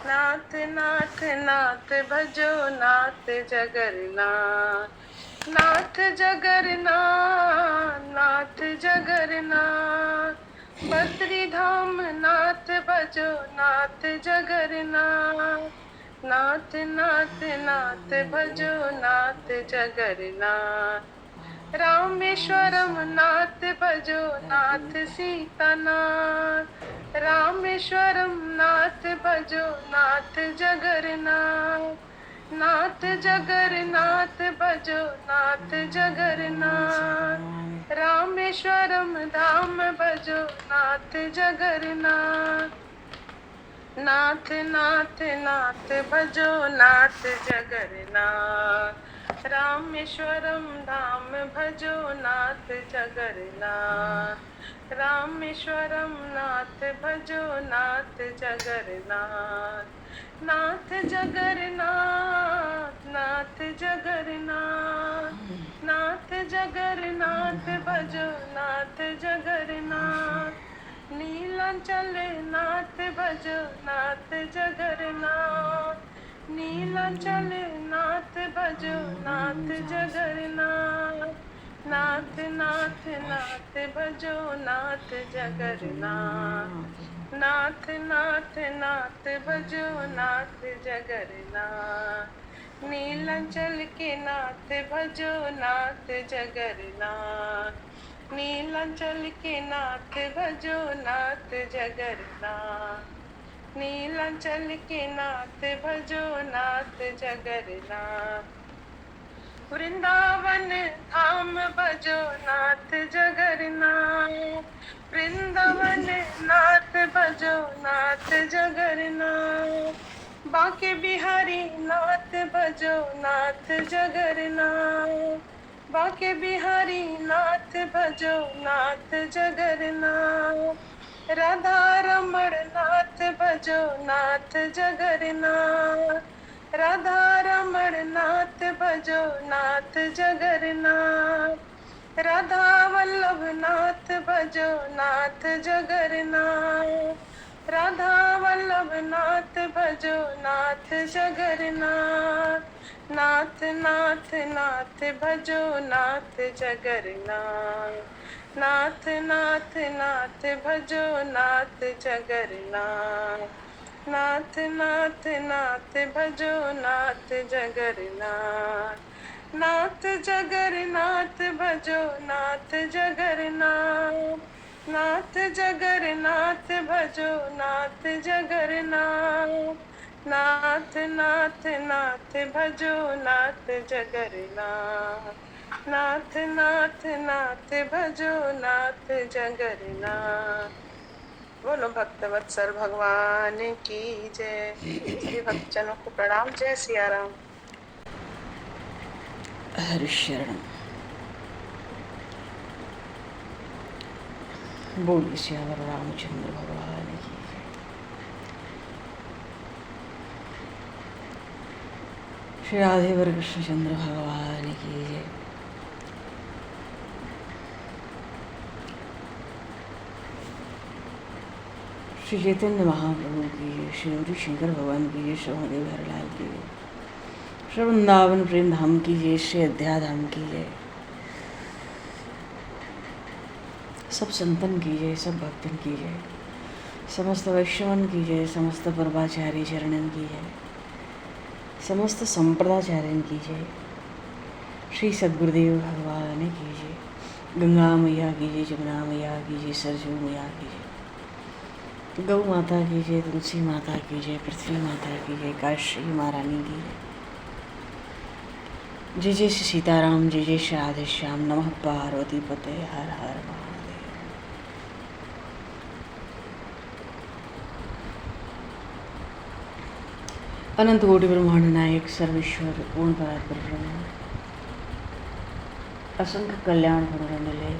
नाथ नाथ नाथ भजो नाथ जगरनाथ, नाथ जगरनाथ, नाथ जगरनाथ। बद्री धाम नाथ भजो नाथ जगरनाथ, नाथ नाथ नाथ भजो नाथ जगरनाथ। रामेश्वरम नाथ भजो नाथ सीतानाथ, रामेश्वरम नाथ भजो नाथ जगरनाथ, नाथ जगरनाथ भजो नाथ जगरनाथ। रामेश्वरम धाम भजो नाथ जगरनाथ, नाथ नाथ नाथ भजो नाथ जगरनाथ। रामेश्वरम धाम भजो नाथ जगरनाथ, रामेश्वरम नाथ भजो नाथ जगरनाथ, नाथ जगरनाथ, नाथ जगरनाथ, नाथ जगरनाथ भजो नाथ जगरनाथ। नीलांचल नाथ भजो नाथ जगरनाथ, नीलांचल नाथ भजो नाथ जगरनाथ, नाथ नाथ नाथ भजो नाथ जगरनाथ, नाथ नाथ नाथ भजो नाथ जगरनाथ। नीलांचल के नाथ भजो नाथ जगरनाथ, नीलांचल के नाथ भजो नाथ जगरनाथ, नीलांचल के नाथ भजो नाथ जगरनाथ। वृंदावन धाम भजो नाथ जगरनाथ, वृंदावन नाथ भजो नाथ जगरनाथ। बाके बिहारी नाथ भजो नाथ जगरनाथ, बाके बिहारी नाथ भजो नाथ जगरनाथ। राधा रमण नाथ भजो नाथ जगरनाथ, राधा रमण नाथ भजो नाथ जगरनाथ। राधा वल्लभ नाथ भजो नाथ जगरनाथ, राधा वल्लभ नाथ भजो नाथ जगरनाथ। नाथ नाथ नाथ भजो नाथ जगरनाथ, नाथ नाथ नाथ भजो नाथ जगरनाथ, नाथ नाथ नाथ भजो नाथ जगरनाथ, नाथ जगरनाथ भजो नाथ जगरनाथ, नाथ जगरनाथ भजो नाथ जगरनाथ, नाथ नाथ नाथ भजो नाथ जगरनाथ, नाथ नाथ नाथ भजो नाथ जगरनाथ। बोलो भक्तवत्सल भगवान की जय। सभी भक्तजनों को प्रणाम। जय सिया राम। हरिशरण बोलिए श्यावर रामचंद्र भगवान की जय। श्री राधेवर कृष्णचंद्र भगवान की जय। श्री चैतन्य महाप्रभु की जय। श्री गौरी शंकर भगवान की जय। श्री महादेव हरलाल की जय। श्री वृंदावन प्रेम धाम की जय। श्री अध्या धाम की जय। सब संतन की जय, सब भक्तन की जय, समस्त वैष्णवन की जय, समस्त परमाचार्य चरणन की जय, समस्त संप्रदाचार्यन की जय। श्री सद्गुरुदेव भगवान की जय। गंगा मैया की जय, जमुना मैया की जय, सरजू मैया की जय, गौ माता की जय, तुलसी माता की जय, पृथ्वी माता की जय, काशी महारानी की जय। जय जय श्री सीताराम, जय जय श्री राधे श्याम। नमः पार्वती पते, हर हर महादेव। अनंत कोटि ब्रह्मांड नायक सर्वेश्वर पूर्ण परात्पर ब्रह्म, असंख्य कल्याण गुणगणले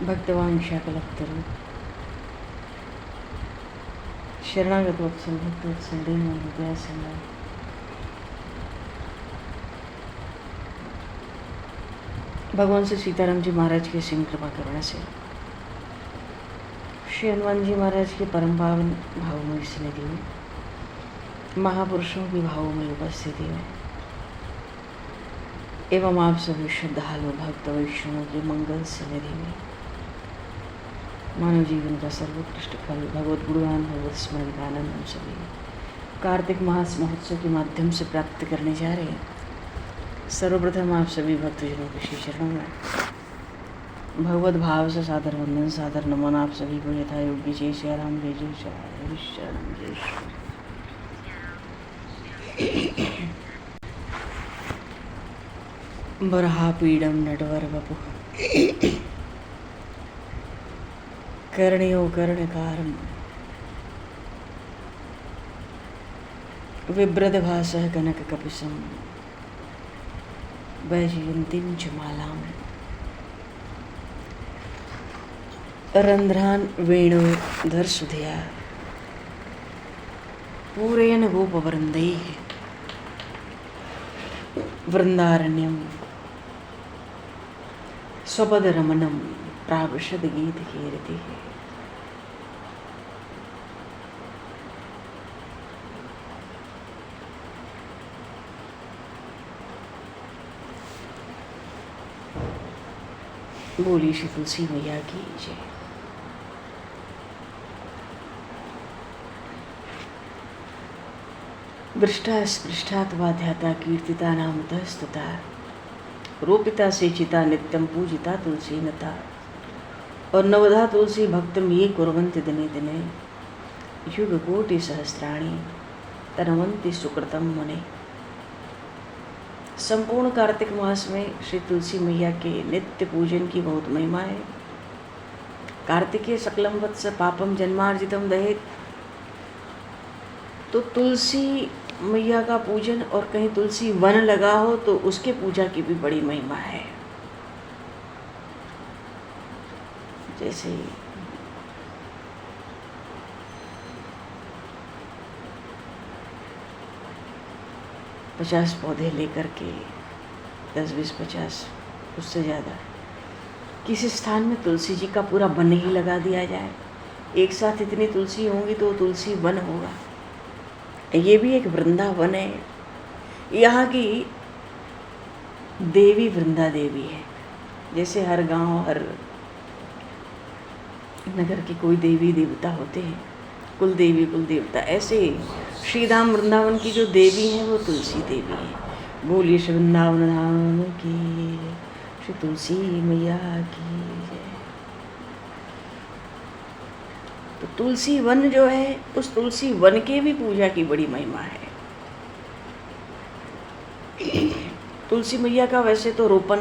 भक्तवान शाकलप्तरू शरणागत वत्सल भक्त वत्सल दीनबंधु हृदय संबंध भगवान श्री सीताराम जी महाराज की असीम कृपा करुणा से श्री हनुमान जी महाराज के परम पावन भावमय स्निधि में, महापुरुषों की भावमय उपस्थिति में एवं आप सभी श्रद्धालु भक्त वैष्णवों के मंगल स्निधि में मानव जीवन का सर्वोत्कृष्ट फल भगवत गुणगान भगवत स्मरण का आनंद हम सभी कार्तिक मास महोत्सव के माध्यम से प्राप्त करने जा रहे हैं। सर्वप्रथम आप सभी भक्तजनों के श्री चरणों में भगवत भाव से सादर वंदन सादर नमन आप सभी को यथा योग्य। जय श्री राम, जय जय श्री राम, जय श्री राम, जय श्री। बरहापीडम नटवर वपु कर्णयो कर्णकारं विभ्रदभासः कनककपिशं वैजयन्तीं च मालाम् रंध्रान वेणुधर सुधिया पूरेण गोपवृन्दैः वृन्दारण्यं स्वपदरमणं प्राविशद्गीतकीर्तिः। बोली श्री तुलसी मैया की जय। दृष्टा स्पृष्टात् वा ध्याता कीर्तिता नामतः स्तुता रोपिता सेचिता नित्यं पूजिता तुलसी नता और नवधा तुलसी भक्तम ये कुर्वन्ति दिने दिने युग कोटि सहस्राणि तनवन्ति सुकृतम मुने। संपूर्ण कार्तिक मास में श्री तुलसी मैया के नित्य पूजन की बहुत महिमा है। कार्तिकेय सकलम वत्स पापम जन्मार्जितम दहेत, तो तुलसी मैया का पूजन और कहीं तुलसी वन लगा हो तो उसके पूजा की भी बड़ी महिमा है। जैसे पचास पौधे लेकर के 10, 20, 50 उससे ज़्यादा किसी स्थान में तुलसी जी का पूरा वन ही लगा दिया जाए, एक साथ इतनी तुलसी होंगी तो तुलसी वन होगा। ये भी एक वृंदावन है। यहाँ की देवी वृंदा देवी है। जैसे हर गांव हर नगर की कोई देवी देवता होते हैं, कुल देवी कुल देवता, ऐसे श्रीधाम वृंदावन की जो देवी है वो तुलसी देवी है। बोलिए श्री वृंदावन धाम की, श्री तुलसी मैया की जय। तो तुलसी वन जो है, उस तुलसी वन के भी पूजा की बड़ी महिमा है। तुलसी मैया का वैसे तो रोपण,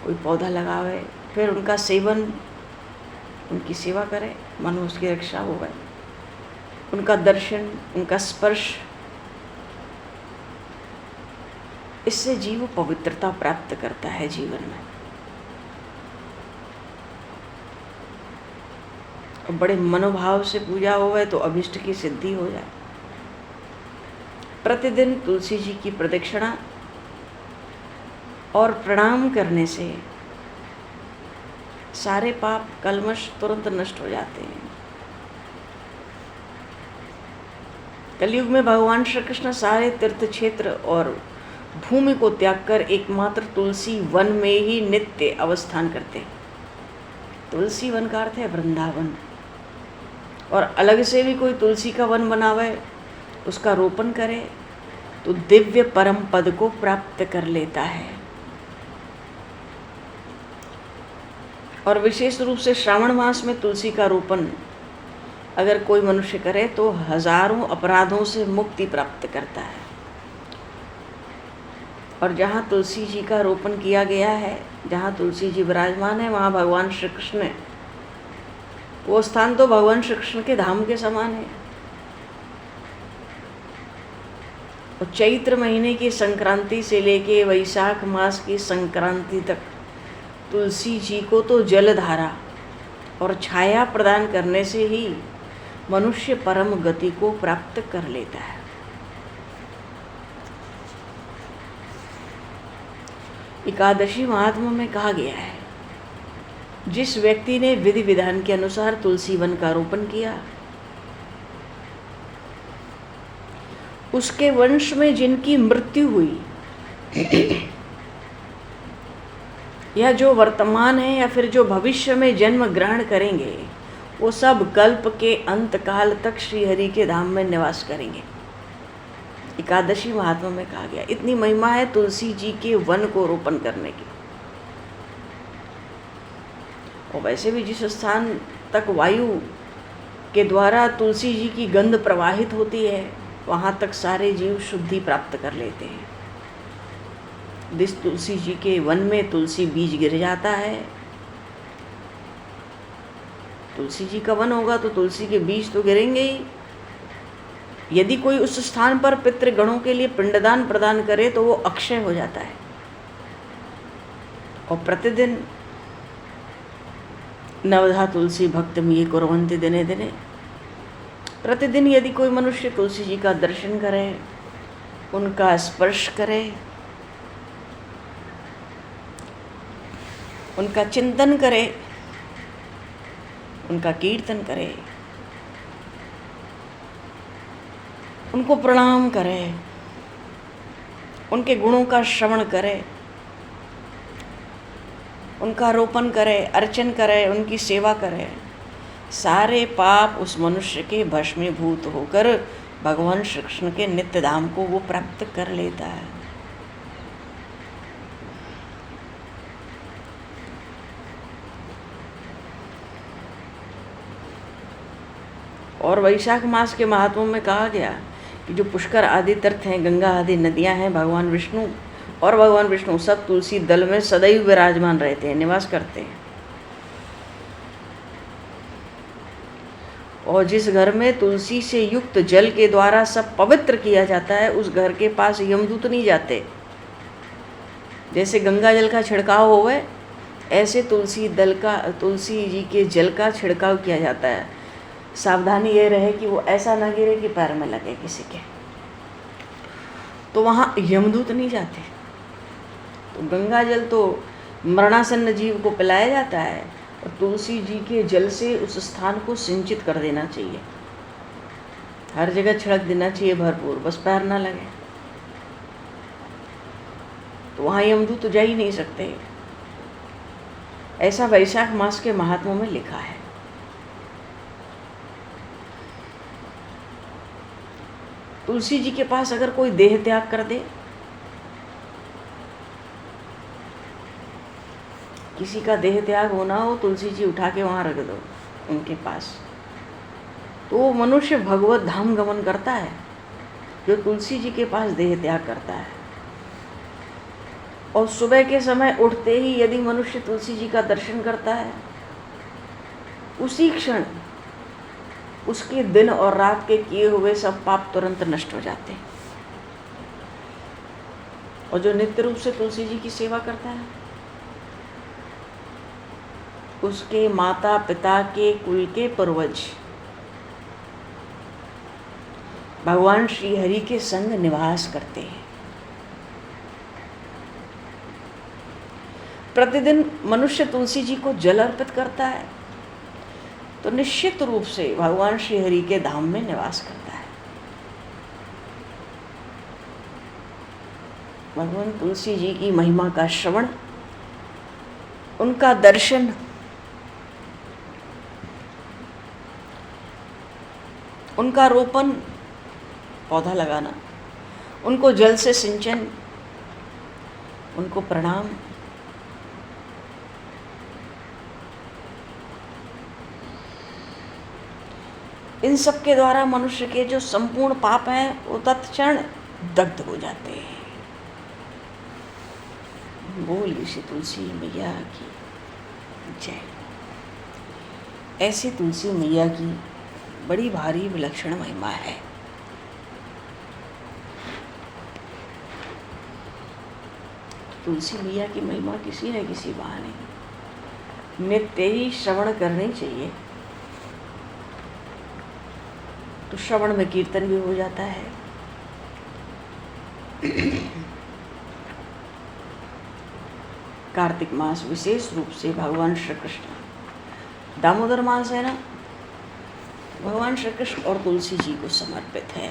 कोई पौधा लगावे, फिर उनका सेवन, उनकी सेवा करे, मानो उसकी रक्षा हो गए, उनका दर्शन, उनका स्पर्श, इससे जीव पवित्रता प्राप्त करता है जीवन में। बड़े मनोभाव से पूजा होवे तो अभिष्ट की सिद्धि हो जाए। प्रतिदिन तुलसी जी की प्रदक्षिणा और प्रणाम करने से सारे पाप कल्मश तुरंत नष्ट हो जाते हैं। कलयुग में भगवान श्री कृष्ण सारे तीर्थ क्षेत्र और भूमि को त्याग कर एकमात्र तुलसी वन में ही नित्य अवस्थान करते। तुलसी वन का अर्थ है वृंदावन। और अलग से भी कोई तुलसी का वन बनावे, उसका रोपण करे तो दिव्य परम पद को प्राप्त कर लेता है। और विशेष रूप से श्रावण मास में तुलसी का रोपण अगर कोई मनुष्य करे तो हजारों अपराधों से मुक्ति प्राप्त करता है। और जहाँ तुलसी जी का रोपण किया गया है, जहाँ तुलसी जी विराजमान है, वहाँ भगवान श्री कृष्ण है। वो स्थान तो भगवान श्री कृष्ण के धाम के समान है। और चैत्र महीने की संक्रांति से लेके वैशाख मास की संक्रांति तक तुलसी जी को तो जलधारा और छाया प्रदान करने से ही मनुष्य परम गति को प्राप्त कर लेता है। एकादशी महात्मा में कहा गया है, जिस व्यक्ति ने विधि विधान के अनुसार तुलसी वन का रोपण किया, उसके वंश में जिनकी मृत्यु हुई या जो वर्तमान है या फिर जो भविष्य में जन्म ग्रहण करेंगे, वो सब कल्प के अंत काल तक श्री हरि के धाम में निवास करेंगे। एकादशी महात्मा में कहा गया, इतनी महिमा है तुलसी जी के वन को रोपण करने की। और वैसे भी जिस स्थान तक वायु के द्वारा तुलसी जी की गंध प्रवाहित होती है, वहाँ तक सारे जीव शुद्धि प्राप्त कर लेते हैं। जिस तुलसी जी के वन में तुलसी बीज गिर जाता है, तुलसी जी का वन होगा तो तुलसी के बीज तो गिरेंगे ही। यदि कोई उस स्थान पर पितृगणों के लिए पिंडदान प्रदान करे तो वो अक्षय हो जाता है। और प्रतिदिन नवधा तुलसी भक्तम ये कुर्वन्ति दिने दिने, प्रतिदिन यदि कोई मनुष्य तुलसी जी का दर्शन करे, उनका स्पर्श करे, उनका चिंतन करे, उनका कीर्तन करे, उनको प्रणाम करे, उनके गुणों का श्रवण करे, उनका रोपण करे, अर्चन करे, उनकी सेवा करे, सारे पाप उस मनुष्य के भस्मीभूत होकर भगवान श्री कृष्ण के नित्य धाम को वो प्राप्त कर लेता है। और वैशाख मास के महात्मों में कहा गया कि जो पुष्कर आदि तीर्थ हैं, गंगा आदि नदियां हैं, भगवान विष्णु सब तुलसी दल में सदैव विराजमान रहते हैं, निवास करते हैं। और जिस घर में तुलसी से युक्त जल के द्वारा सब पवित्र किया जाता है, उस घर के पास यमदूत नहीं जाते। जैसे गंगा जल का छिड़काव होवे, ऐसे तुलसी जी के जल का छिड़काव किया जाता है। सावधानी ये रहे कि वो ऐसा ना गिरे कि पैर में लगे किसी के, तो वहाँ यमदूत नहीं जाते। तो गंगा जल तो मरणासन्न जीव को पिलाया जाता है, और तुलसी जी के जल से उस स्थान को सिंचित कर देना चाहिए, हर जगह छिड़क देना चाहिए भरपूर, बस पैर ना लगे। तो वहाँ यमदूत तो जा ही नहीं सकते। ऐसा वैशाख मास के महात्मों में लिखा है। तुलसी जी के पास अगर कोई देह त्याग कर दे, किसी का देह त्याग होना हो, तुलसी जी उठा के वहाँ रख दो उनके पास, तो वो मनुष्य भगवत धाम गमन करता है जो तुलसी जी के पास देह त्याग करता है। और सुबह के समय उठते ही यदि मनुष्य तुलसी जी का दर्शन करता है, उसी क्षण उसके दिन और रात के किए हुए सब पाप तुरंत नष्ट हो जाते हैं। और जो नित्य रूप से तुलसी जी की सेवा करता है, उसके माता पिता के कुल के पूर्वज भगवान श्री हरि के संग निवास करते हैं। प्रतिदिन मनुष्य तुलसी जी को जल अर्पित करता है तो निश्चित रूप से भगवान श्री हरि के धाम में निवास करता है। भगवान तुलसी जी की महिमा का श्रवण, उनका दर्शन, उनका रोपण, पौधा लगाना, उनको जल से सिंचन, उनको प्रणाम, इन सब के द्वारा मनुष्य के जो संपूर्ण पाप हैं वो तत्क्षण दग्ध हो जाते हैं। बोलिए श्री तुलसी मैया की जय। ऐसी तुलसी मैया की बड़ी भारी विलक्षण महिमा है। तुलसी मैया की महिमा किसी न किसी बहाने नित्य ही श्रवण करनी चाहिए। तो श्रवण में कीर्तन भी हो जाता है, कार्तिक मास विशेष रूप से भगवान श्री कृष्ण, दामोदर मास है ना, भगवान श्री कृष्ण और तुलसी जी को समर्पित है।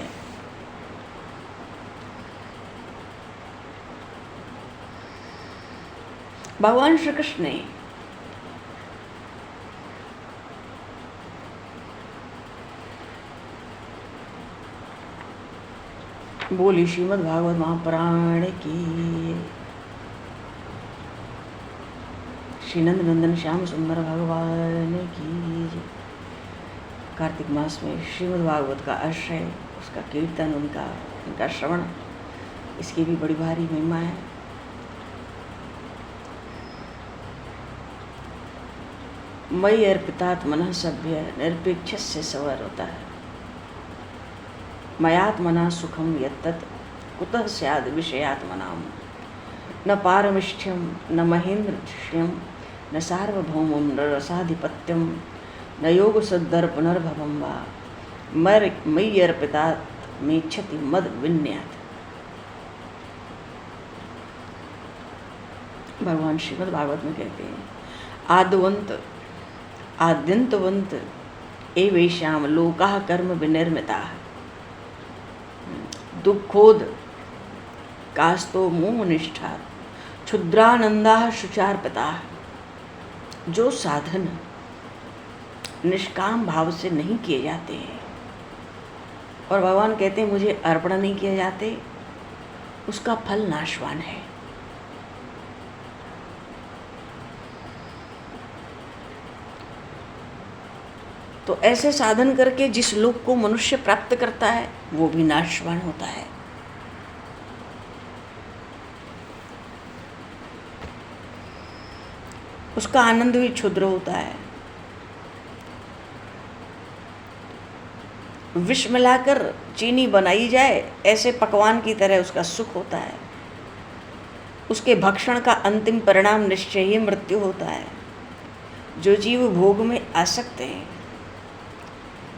भगवान श्री कृष्ण ने बोली श्रीमद् भागवत महापुराण की, श्री नंद नंदन श्याम सुंदर भगवान की। कार्तिक मास में श्रीमद् भागवत का आश्रय, उसका कीर्तन, उनका श्रवण, इसकी भी बड़ी भारी महिमा है। मयि अर्पितात् मनः सभ्य निरपेक्षस्य सवर होता है। मयात्मना सुखम यत्तत् कुतः स्याद् विषयात्मनाम्, न पारमिष्ठ्यम न महेन्द्रश्यम न सार्वभौमं न रसाधिपत्यम न योग सद्धर पुनर्भवम वा मयि अर्पितात् मेच्छति मद विन्यात्। भगवान श्रीमद् भागवत में कहते हैं, आद्वंत आद्यंतवंत एवेशाम लोकाः कर्म विनिर्मिताः, दुःखोद कास्तो मोहनिष्ठा क्षुद्रानंदाः शुचार्पिताः। जो साधन निष्काम भाव से नहीं किए जाते हैं, और भगवान कहते हैं मुझे अर्पण नहीं किए जाते, उसका फल नाशवान है। तो ऐसे साधन करके जिस लोक को मनुष्य प्राप्त करता है वो भी नाशवान होता है। उसका आनंद भी क्षुद्र होता है। विष मिलाकर चीनी बनाई जाए ऐसे पकवान की तरह उसका सुख होता है। उसके भक्षण का अंतिम परिणाम निश्चय ही मृत्यु होता है। जो जीव भोग में आसक्त हैं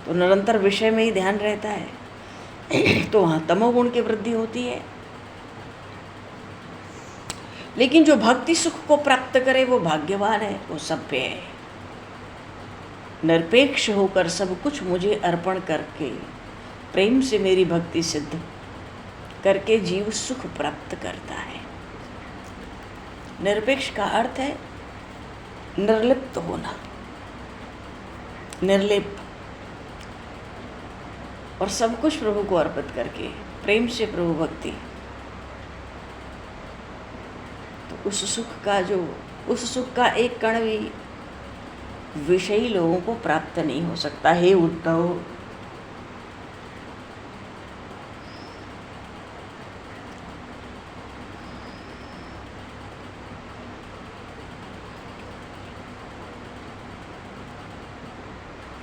तो निरंतर विषय में ही ध्यान रहता है, तो वहाँ तमोगुण की वृद्धि होती है। लेकिन जो भक्ति सुख को प्राप्त करे वो भाग्यवान है, वो सभ्य है। निरपेक्ष होकर सब कुछ मुझे अर्पण करके प्रेम से मेरी भक्ति सिद्ध करके जीव सुख प्राप्त करता है। निरपेक्ष का अर्थ है निर्लिप्त होना, निर्लिप्त, और सब कुछ प्रभु को अर्पित करके प्रेम से प्रभु भक्ति, तो उस सुख का एक कण भी विषयी लोगों को प्राप्त नहीं हो सकता। हे उद्धव,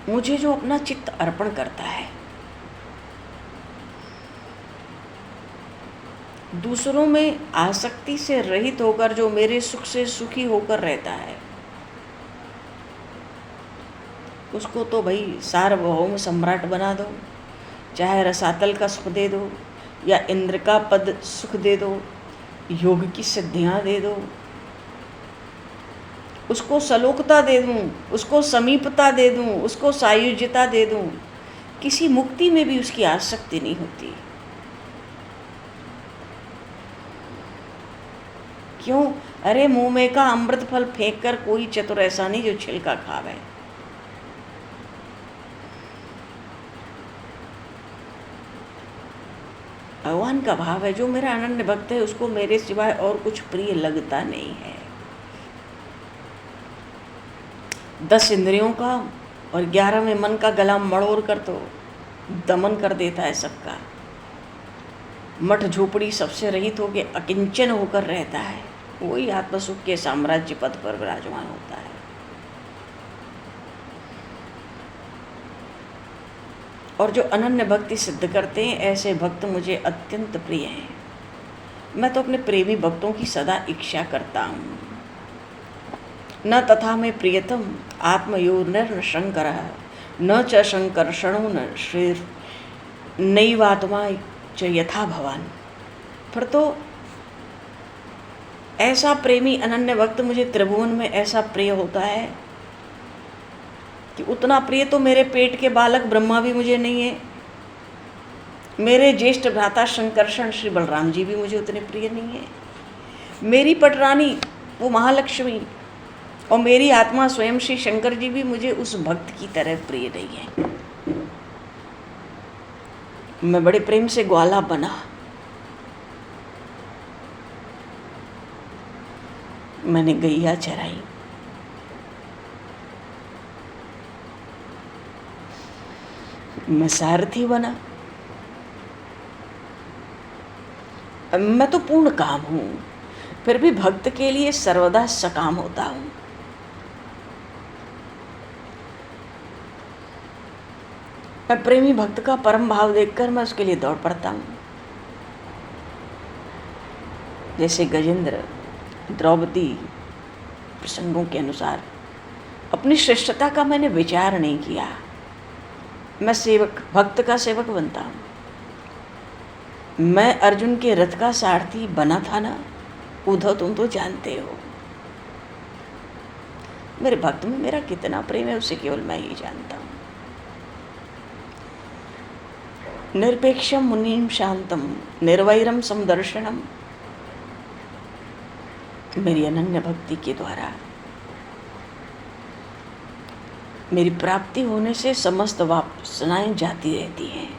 मुझे जो अपना चित्त अर्पण करता है, दूसरों में आसक्ति से रहित होकर जो मेरे सुख से सुखी होकर रहता है, उसको तो भाई सार्वभौम सम्राट बना दो, चाहे रसातल का सुख दे दो या इंद्र का पद सुख दे दो, योग की सिद्धियां दे दो, उसको सलोकता दे दूं, उसको समीपता दे दूं, उसको सायुज्यता दे दूं, किसी मुक्ति में भी उसकी आसक्ति नहीं होती। क्यों? अरे मुंह में का अमृत फल फेंक कर कोई चतुर ऐसा नहीं जो छिलका खावे। भगवान का भाव है, जो मेरा अनन्य भक्त है उसको मेरे सिवाय और कुछ प्रिय लगता नहीं है। 10 इंद्रियों का और 11 में मन का गला मड़ोड़ कर तो दमन कर देता है सबका। मठ झोपड़ी सबसे रहित होकर अकिंचन होकर रहता है, वही आत्मसुख के साम्राज्य पद पर विराजमान होता है। और जो अनन्य भक्ति सिद्ध करते हैं, ऐसे भक्त मुझे अत्यंत प्रिय हैं। मैं तो अपने प्रेमी भक्तों की सदा इच्छा करता हूँ। न तथा में प्रियतम आत्मयोर्न शंकर न च शंकर्षणो न श्रीर नैवात्मा च यथा भवान। फिर तो ऐसा प्रेमी अनन्य भक्त मुझे त्रिभुवन में ऐसा प्रिय होता है कि उतना प्रिय तो मेरे पेट के बालक ब्रह्मा भी मुझे नहीं है, मेरे ज्येष्ठ भ्राता शंकरषण श्री बलराम जी भी मुझे उतने प्रिय नहीं है, मेरी पटरानी वो महालक्ष्मी और मेरी आत्मा स्वयं श्री शंकर जी भी मुझे उस भक्त की तरह प्रिय नहीं है। मैं बड़े प्रेम से ग्वाला बना, मैंने गैया चराई, मैं सारथी बना, मैं तो पूर्ण काम हूँ, फिर भी भक्त के लिए सर्वदा सकाम होता हूँ। मैं प्रेमी भक्त का परम भाव देखकर मैं उसके लिए दौड़ पड़ता हूँ। जैसे गजेंद्र द्रौपदी प्रसंगों के अनुसार अपनी श्रेष्ठता का मैंने विचार नहीं किया, मैं सेवक भक्त का सेवक बनता हूँ। मैं अर्जुन के रथ का सारथी बना था ना, उद्धव तुम तो जानते हो। मेरे भक्त में मेरा कितना प्रेम है उसे केवल मैं ही जानता हूँ। निरपेक्षम मुनिम शांतम निर्वैरम समदर्शनम, मेरी अनन्य भक्ति के द्वारा मेरी प्राप्ति होने से समस्त वासनाएं जाती रहती हैं,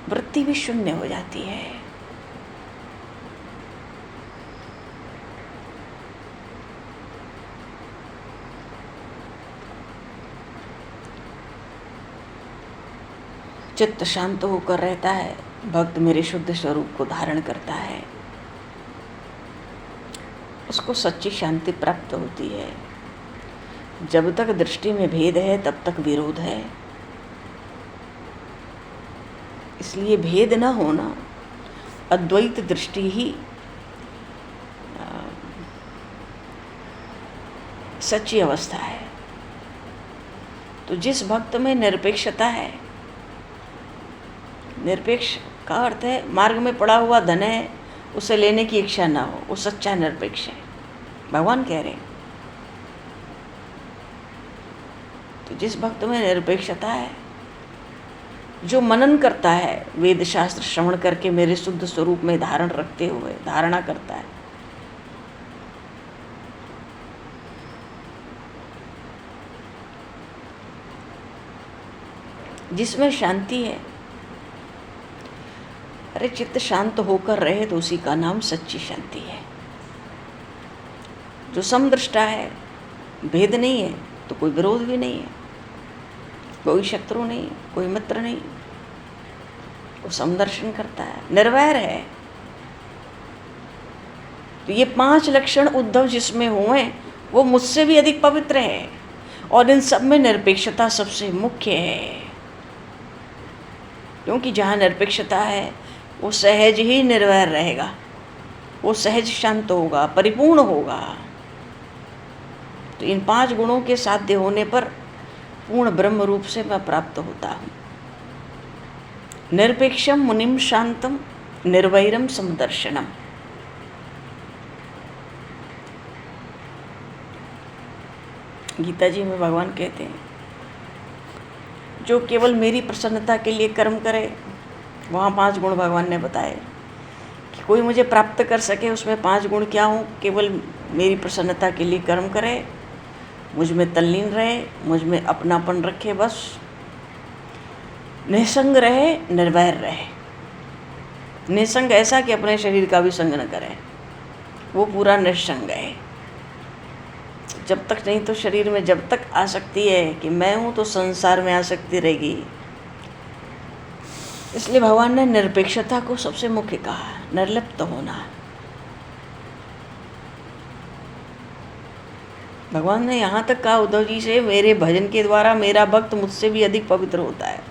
वृत्ति भी शून्य हो जाती है। चित्त शांत होकर रहता है, भक्त मेरे शुद्ध स्वरूप को धारण करता है, उसको सच्ची शांति प्राप्त होती है। जब तक दृष्टि में भेद है तब तक विरोध है, इसलिए भेद न होना अद्वैत दृष्टि ही सच्ची अवस्था है। तो जिस भक्त में निरपेक्षता है, निरपेक्ष का अर्थ है मार्ग में पड़ा हुआ धन है उसे लेने की इच्छा ना हो, वो सच्चा निरपेक्ष है, भगवान कह रहे हैं। तो जिस भक्त में निरपेक्षता है, जो मनन करता है, वेद शास्त्र श्रवण करके मेरे शुद्ध स्वरूप में धारण रखते हुए धारणा करता है, जिसमें शांति है। अरे चित्त शांत होकर रहे तो उसी का नाम सच्ची शांति है। जो समदृष्टा है, भेद नहीं है तो कोई विरोध भी नहीं है, कोई शत्रु नहीं, कोई मित्र नहीं, वो समदर्शन करता है, निर्वैर है। तो ये 5 लक्षण उद्धव जिसमें हुए वो मुझसे भी अधिक पवित्र है, और इन सब में निरपेक्षता सबसे मुख्य है। क्योंकि जहाँ निरपेक्षता है वो सहज ही निर्वैर रहेगा, वो सहज शांत होगा, परिपूर्ण होगा। तो इन 5 गुणों के साध्य होने पर पूर्ण ब्रह्म रूप से मैं प्राप्त होता हूँ। निरपेक्षम मुनिम शांतम निर्वैरम समदर्शनम। गीता जी में भगवान कहते हैं जो केवल मेरी प्रसन्नता के लिए कर्म करे, वहाँ 5 गुण भगवान ने बताए कि कोई मुझे प्राप्त कर सके उसमें 5 गुण क्या हों। केवल मेरी प्रसन्नता के लिए कर्म करे, मुझ में तल्लीन रहे, मुझ में अपनापन रखे, बस निसंग रहे, निर्वैर रहे। निसंग ऐसा कि अपने शरीर का भी संग न करे, वो पूरा निसंग है। जब तक नहीं तो शरीर में जब तक आसक्ति है कि मैं हूँ तो संसार में आसक्ति रहेगी। इसलिए भगवान ने निरपेक्षता को सबसे मुख्य कहा, निर्लिप्त होना। भगवान ने यहाँ तक कहा उद्धव जी से, मेरे भजन के द्वारा मेरा भक्त मुझसे भी अधिक पवित्र होता है।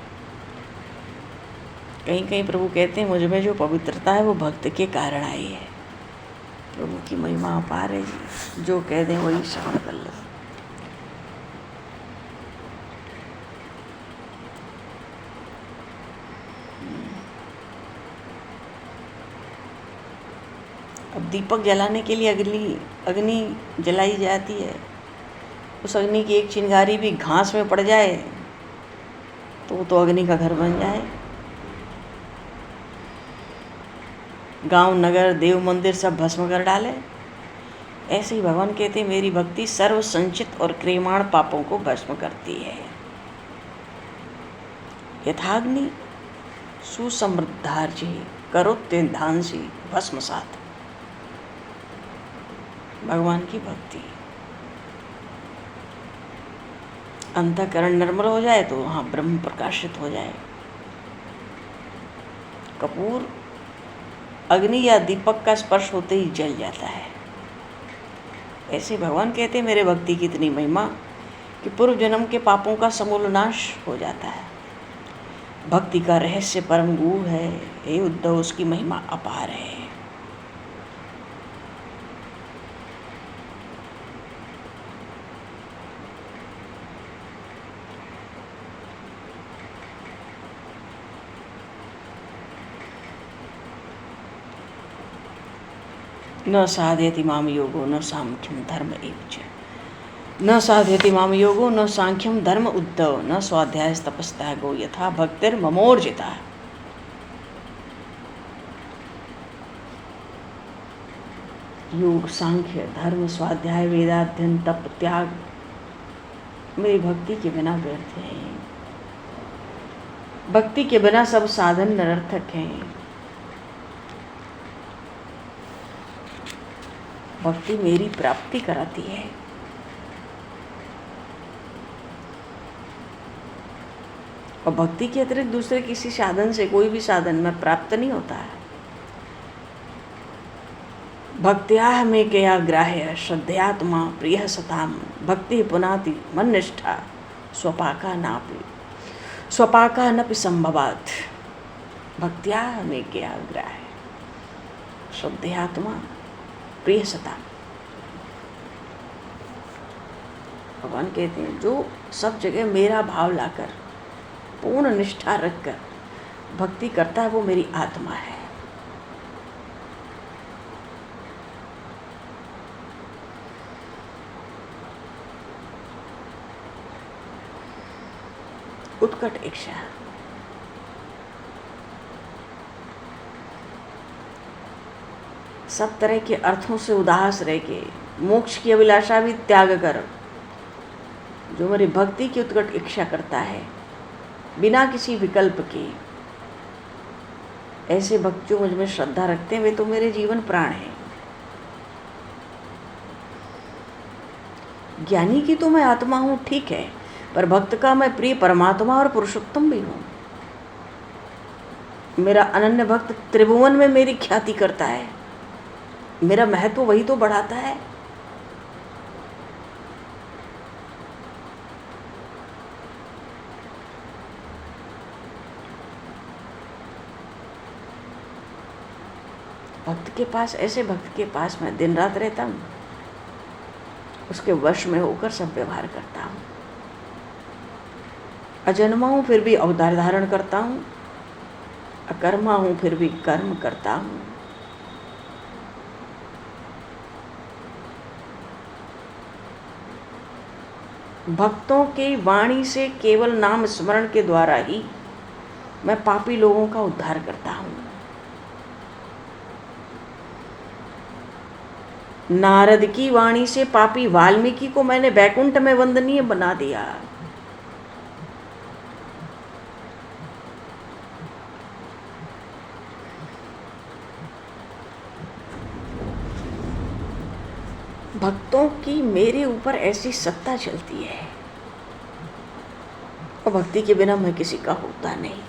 कहीं कहीं प्रभु कहते हैं मुझ में जो पवित्रता है वो भक्त के कारण आई है। प्रभु की महिमा अपार है जी, जो कह दें वही श्रवण कर लो। अब दीपक जलाने के लिए अग्नि जलाई जाती है। उस अग्नि की एक चिंगारी भी घास में पड़ जाए तो वो तो अग्नि का घर बन जाए। गांव, नगर, देव मंदिर सब भस्म कर डाले। ऐसे ही भगवान कहते मेरी भक्ति सर्व संचित और क्रियमाण पापों को भस्म करती है। यथाग्नि सुसमृद्धार्ची करोत्येधांसी भस्मसात। भगवान की भक्ति, अंतःकरण निर्मल हो जाए तो वहाँ ब्रह्म प्रकाशित हो जाए। कपूर अग्नि या दीपक का स्पर्श होते ही जल जाता है। ऐसे भगवान कहते मेरे भक्ति की इतनी महिमा कि पूर्व जन्म के पापों का समूल नाश हो जाता है। भक्ति का रहस्य परम गूढ़ है, हे उद्धव, उसकी महिमा अपार है। न साधयति माम योगो न सांख्यम धर्म एवच। न साधयति माम योगो न सांख्यम धर्म उद्धव न स्वाध्याय तपस्त्यागो यथा भक्तिर ममोर्जिता। योग, सांख्य, धर्म, स्वाध्याय, वेदाध्ययन, तप, त्याग मेरी भक्ति के बिना व्यर्थ है। भक्ति के बिना सब साधन निरर्थक हैं। भक्ति मेरी प्राप्ति कराती है। और भक्ति के अतिरिक्त दूसरे किसी साधन से कोई भी साधन में प्राप्त नहीं होता है। भक्त्या में कया ग्राह्य श्रद्धयात्मा प्रिय सताम भक्ति पुनाति मन निष्ठा स्वपाका नपि संभवात्। भक्त्या में कया ग्राह्य श्रद्धयात्मा प्रिय सताम। भगवान कहते हैं जो सब जगह मेरा भाव लाकर पूर्ण निष्ठा रखकर भक्ति करता है वो मेरी आत्मा है। उत्कट इच्छा, सब तरह के अर्थों से उदास रह के मोक्ष की अभिलाषा भी त्याग कर जो मेरी भक्ति की उत्कट इच्छा करता है बिना किसी विकल्प के, ऐसे भक्त जो मुझ में श्रद्धा रखते हैं वे तो मेरे जीवन प्राण हैं। ज्ञानी की तो मैं आत्मा हूँ, ठीक है, पर भक्त का मैं प्रिय परमात्मा और पुरुषोत्तम भी हूँ। मेरा अनन्य भक्त त्रिभुवन में मेरी ख्याति करता है, मेरा महत्व वही तो बढ़ाता है। भक्त के पास, ऐसे भक्त के पास मैं दिन रात रहता हूँ, उसके वश में होकर सब व्यवहार करता हूँ। अजन्मा हूँ फिर भी अवतार धारण करता हूँ, अकर्मा हूँ फिर भी कर्म करता हूँ। भक्तों के वाणी से केवल नाम स्मरण के द्वारा ही मैं पापी लोगों का उद्धार करता हूँ। नारद की वाणी से पापी वाल्मीकि को मैंने वैकुंठ में वंदनीय बना दिया। भक्तों की मेरे ऊपर ऐसी सत्ता चलती है और भक्ति के बिना मैं किसी का होता नहीं।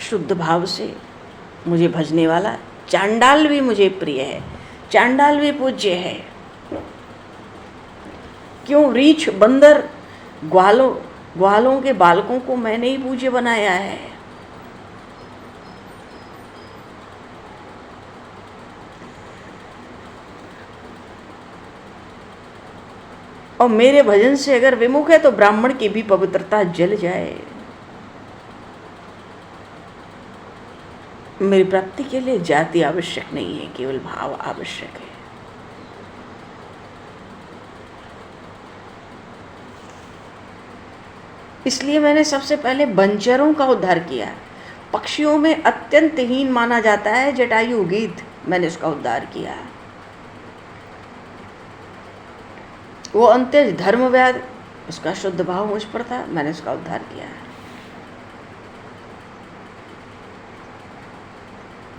शुद्ध भाव से मुझे भजने वाला चांडाल भी मुझे प्रिय है, चांडाल भी पूज्य है। क्यों? रीछ, बंदर, ग्वालों के बालकों को मैंने ही पूज्य बनाया है। और मेरे भजन से अगर विमुख है तो ब्राह्मण की भी पवित्रता जल जाए। मेरी प्राप्ति के लिए जाति आवश्यक नहीं है, केवल भाव आवश्यक है। इसलिए मैंने सबसे पहले बंचरों का उद्धार किया। पक्षियों में अत्यंत हीन माना जाता है जटायु गीत, मैंने उसका उद्धार किया। वो अंत्य धर्म व्याध, उसका शुद्ध भाव मुझ पर था, मैंने उसका उद्धार किया।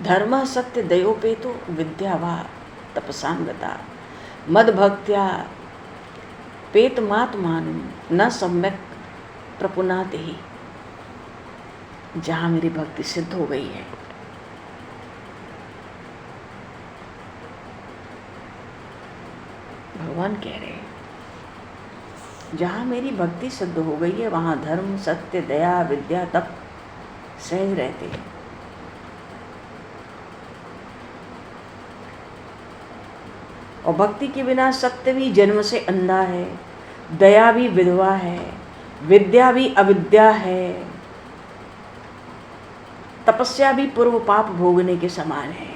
धर्म सत्य दयोपेतो विद्या वा तपसांगता मद भक्त्या पेतमात्मान न सम्यक प्रपुनाते ही। जहां मेरी भक्ति सिद्ध हो गई है, भगवान कह रहे हैं, जहां मेरी भक्ति सिद्ध हो गई है वहां धर्म सत्य दया विद्या तप सहज रहते हैं। और भक्ति के बिना सत्य भी जन्म से अंधा है, दया भी विधवा है, विद्या भी अविद्या है, तपस्या भी पूर्व पाप भोगने के समान है।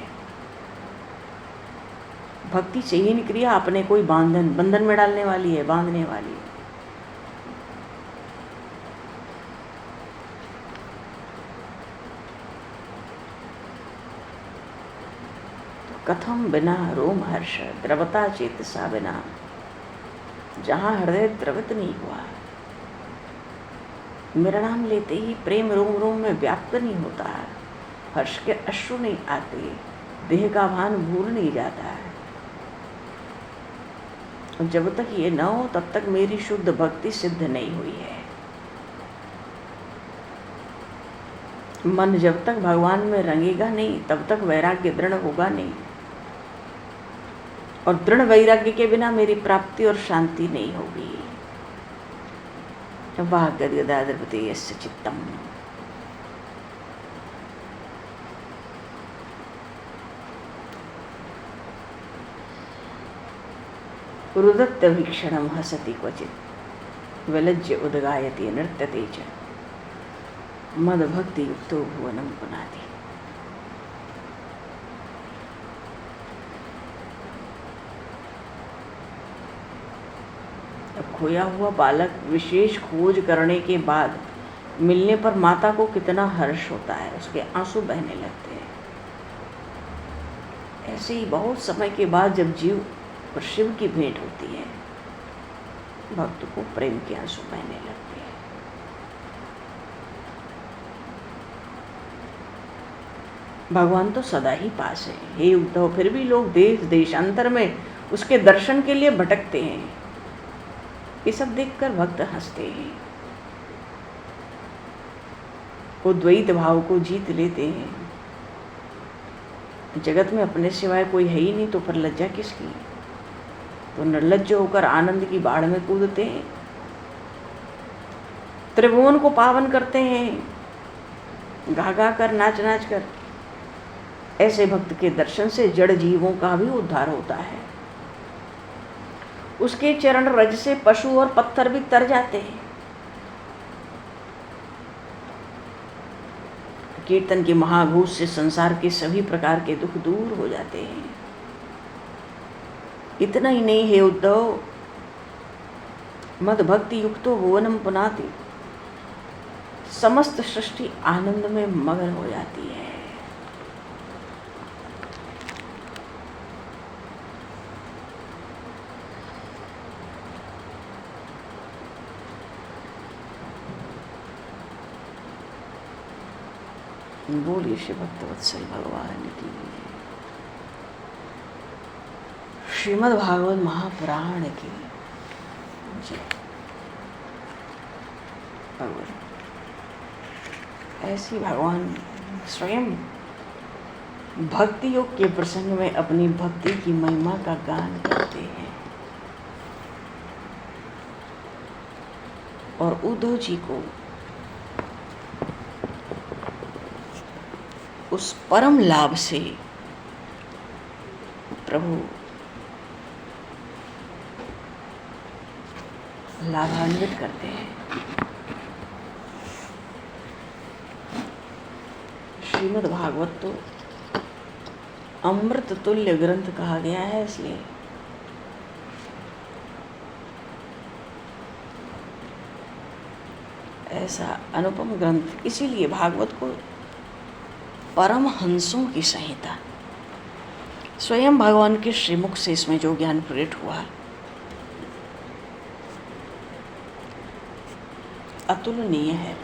भक्ति चहीन क्रिया अपने कोई बंधन में डालने वाली है, बांधने वाली है। कथम बिना रोम हर्ष द्रवता चेतसा बिना। जहां हृदय द्रवित नहीं हुआ, मेरा नाम लेते ही प्रेम रोम रोम में व्याप्त नहीं होता है, हर्ष के अश्रु नहीं आते, देह का भान भूल नहीं जाता है, और जब तक ये न हो तब तक मेरी शुद्ध भक्ति सिद्ध नहीं हुई है। मन जब तक भगवान में रंगेगा नहीं तब तक वैराग्य दृढ़ होगा नहीं, और दृढ़ वैराग्य के बिना मेरी प्राप्ति और शांति नहीं होगी। वाह गद्गदाद्रपते यस्य चित्तम। रुदत्त वीक्षणम हसति क्वचित विलज्य उद्गायति नृत्यते च मदभक्ति युक्तो भुवनम पुनाति। खोया हुआ बालक विशेष खोज करने के बाद मिलने पर माता को कितना हर्ष होता है, उसके आंसू बहने लगते हैं। ऐसे ही बहुत समय के बाद जब जीव और शिव की भेंट होती है, भक्त को प्रेम के आंसू बहने लगते हैं। भगवान तो सदा ही पास है। हे उद्धव, फिर भी लोग देश देशांतर में उसके दर्शन के लिए भटकते हैं। ये सब देखकर भक्त हंसते हैं, वो द्वैत भाव को जीत लेते हैं। जगत में अपने सिवाय कोई है ही नहीं, तो फिर लज्जा किसकी? तो निर्लज्ज होकर आनंद की बाढ़ में कूदते हैं, त्रिभुवन को पावन करते हैं, गा गा कर नाच नाच कर। ऐसे भक्त के दर्शन से जड़ जीवों का भी उद्धार होता है। उसके चरण रज से पशु और पत्थर भी तर जाते हैं। कीर्तन के महाघोष से संसार के सभी प्रकार के दुख दूर हो जाते हैं। इतना ही नहीं है उद्धव, मद भक्ति युक्तो भुवनम पुनाति, समस्त सृष्टि आनंद में मगन हो जाती है। बोलिए श्री भक्तवत्सल भगवान की। श्रीमद् भागवत महापुराण की जय। भगवान ऐसी भगवान स्वयं भक्ति योग के प्रसंग में अपनी भक्ति की महिमा का गान करते हैं, और उद्धव जी को उस परम लाभ से प्रभु लाभान्वित करते हैं। श्रीमद् भागवत तो अमृत तुल्य ग्रंथ कहा गया है, इसलिए ऐसा अनुपम ग्रंथ, इसीलिए भागवत को परमहंसों की संहिता, स्वयं भगवान के श्रीमुख से इसमें जो ज्ञान प्रकट हुआ अतुलनीय है।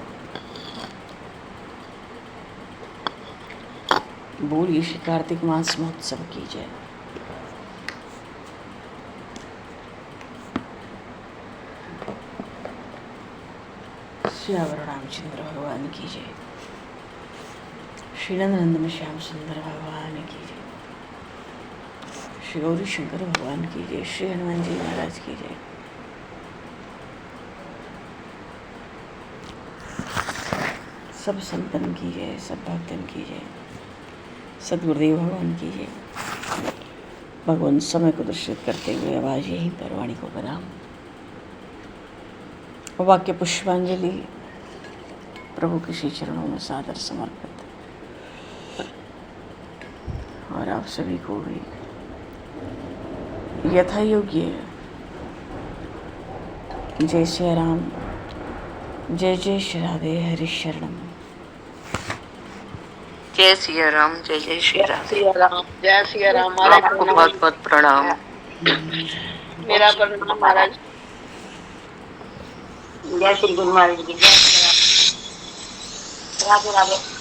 बोलिए श्री कार्तिक मास महोत्सव की जय। श्यावर रामचंद्र भगवान की जय। श्री नंदन श्याम सुंदर भगवान की जय। श्री गौरी शंकर भगवान की जय। श्री हनुमान जी महाराज की जय। सब संतन की जय, सब भक्तन की जय, सदगुरुदेव भगवान की जय। भगवान समय को दर्शित करते हुए आवाज यहीं पर वाणी को विराम। वाक्य पुष्पांजलि प्रभु के श्री चरणों में सादर समर्पित। और आप सभी को भी यथा योग्य जय श्री राम, जय जय श्री राधे, हरि शरणम। जय सिया राम, जय जय श्री राधे। जय सिया राम। आपको बहुत बहुत प्रणाम। मेरा प्रणाम महाराज। जय श्री गुरु महाराज जी। राधे राधे।